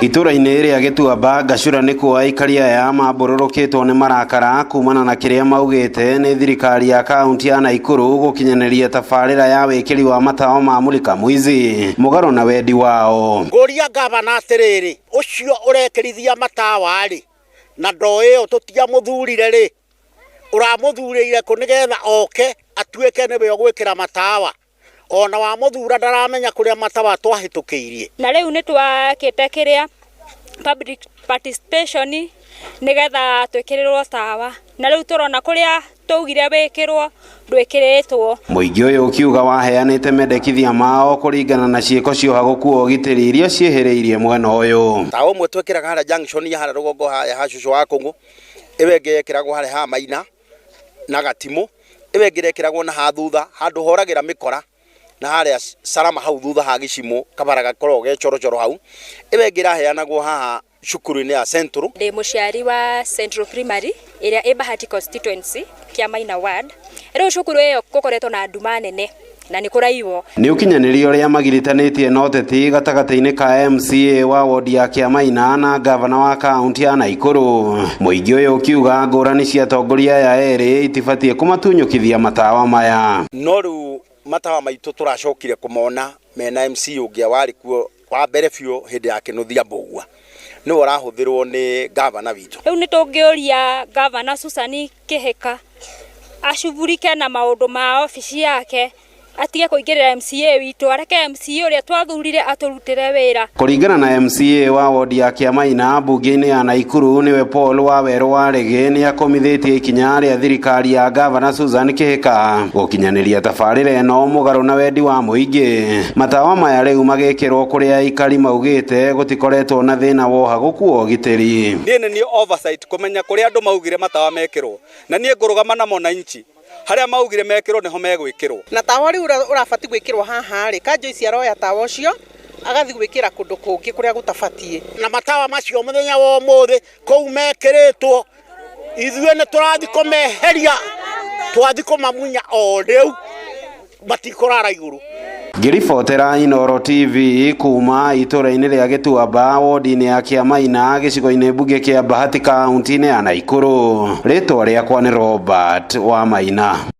Itura-inĩ rĩa Gĩtuamba Gachũra nĩkuo aikari aya mambororoketwo nĩ marakara kumana na kĩrĩa maugĩte nĩ thirikari ya kaunti ya Naikuru gũkinyanĩria tabarĩra ya wĩkĩri wa matawa ma mũlika mwizi mũgarũ na wendi wao. Ngũria gavana atĩrĩrĩ, ũcio ũrekĩrithia matawa rĩ na ndoĩyo tũtiamũthurire rĩ, ũramũthurĩire kũ nĩgetha oke atuĩke nĩwe ũgwĩkĩra matawa? Ona wa mũthura ndaramenya kũrĩa matawa twahĩtũkĩirie. Na rĩu nĩ twakĩte kĩrĩa public participation nĩgetha twĩkĩrĩrwo tawa. Na rĩu tũrona kũrĩa tũugire wĩkĩrwo ndwĩkĩrĩtwo. Mũingĩ ũyũ ũkiuga waheanĩte mendekithia mao kũringana na ciĩko cia ũhagũku wa ũgitĩri iria ciĩhĩrĩirie mwena ũyũ. Tawa ũmwe twĩkĩraga harĩa junction ya harĩa rũgongo ha Cucu wa Kũng'ũ, ĩwe ĩngĩ ĩkĩragwo harĩa ha Maina na Gatimũ, ĩwe ĩngĩ ĩkĩragwo na ha thutha handũ horagĩra mĩkora na harĩa Salama hau thutha ha Gicimo kabara gakorwo ge corocoro hau, ĩwe ĩngĩ ĩraheanagwo haha cukuru-inĩ ya Central. Ndĩ mũciari wa Central Primary ĩrĩa ĩ Bahati constituency kĩa Maina ward. Rĩu cukuru ĩyo gũkoretwo na nduma nene na nĩ kũraiwo. Nĩ ũkinyanĩria ũrĩa magiritanĩtie na ũteti gatagatĩ-inĩ ka MCA wa wodi ya Kĩamaina na gavana wa kaunti ya Naikuru. Mũingĩ ũyũ ũkiuga ngũrani cia atongoria aya erĩ itibatiĩ kũmatunyũkithia matawa maya. No rĩu matawa maitũ tũracokire kũmona mena MCA ũngĩ warĩ kuo wa mbere biũ hĩndĩ ya Kĩnuthia Mbũgua, nĩ warahũthĩrwo nĩ gavana witũ. Rĩu nĩ tũngĩũria gavana Susan Kĩhika acugurike na maũndũ ma ofici yake, atige kũingĩrĩra MCA witũ, areke MCA ũrĩa twathurire atũrutĩre wĩra. Kũringana na MCA wa wodi ya Kĩamaina mbunge-inĩ ya Naikuru nĩwe Paul Waweru Warege nĩ akomithĩtie ikinya rĩa thirikari ya gavana Susan Kĩhika gũkinyanĩria tabarĩra ĩno mũgarũ na wendi wa mũingĩ. Matawa maya rĩu magĩkĩrwo kũrĩa aikari maugĩte gũtikoretwo na thĩna wa ũhagũku wa ũgitĩri. Niĩ nĩ oversight kũmenya kũrĩa andũ maugire matawa mekĩrwo, na niĩ ngũrũgama na Mwananchi harĩa maugire mekĩrwo niho megwĩkĩrwo. Na tawa rĩu ũrabati gwĩkĩrwo haha rĩ, Kanjũ ici aroya tawa ũcio agathi gwĩkĩra kũndũ kũngĩ kũrĩa gũtabatiĩ. Na matawa macio mũthenya wa ũmũthĩ kũu mekĩrĩtwo, ithuĩ nĩ tũrathi kũmeheria, twathi kũmamunya o rĩu matikũrara igũrũ. Ngĩribotera Inooro TV kuma itũra-inĩ rĩa Gĩtuamba wodi-inĩ ya Kĩamaina gĩcigo-inĩ mbunge kĩa Bahati kaunti-inĩ ya Naikuru. Rĩtwa rĩakwa nĩ Robert Wamaina.